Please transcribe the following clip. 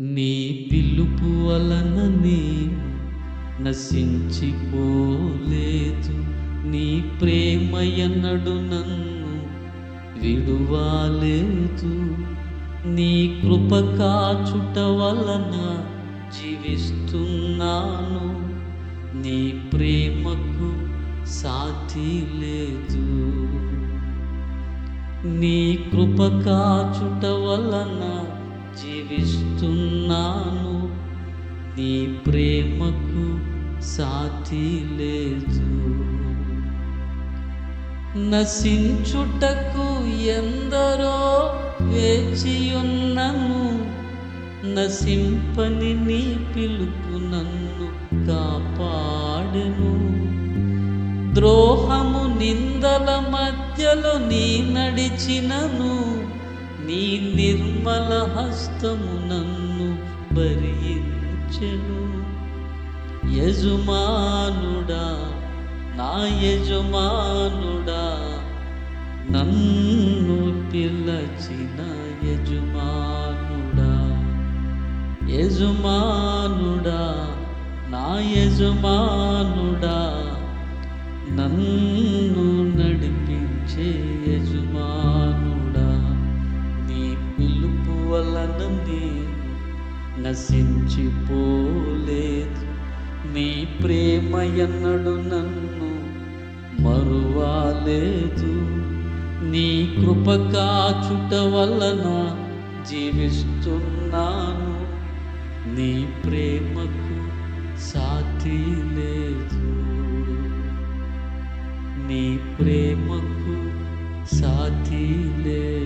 నీ పిలుపు వలన నేను నశించిపోలేదు. నీ ప్రేమ ఎన్నడు నన్ను విడువలేదు. నీ కృప కాచుట వలన జీవిస్తున్నాను. నీ ప్రేమకు సాటి లేదు. నీ కృప కాచుట వలన జీవిస్తున్నాను. నీ ప్రేమకు సాటి లేదు. నశించుటకు ఎందరో వేచియున్నను. నశింపని నీ పిలుపు నన్ను కాపాడెను. ద్రోహము నిందల మధ్యలో నీ నడిచినను. నీ నిర్మల హస్తము నన్ను భరించెను. యజమానుడా, నా యజమానుడా, నన్ను పిలచిన యజమానుడా, యజమానుడా, నా యజమానుడా, నన్ను నడిపించే యజమానుడా. నీ పిలుపు వలన నేను నశించిపోలేదు. నీ ప్రేమ ఎన్నడు నన్ను మరువలేదు. నీ కృప కాచుట వలన జీవిస్తున్నాను. నీ ప్రేమకు సాటి లేదు. నీ ప్రేమకు సాటి లేదు.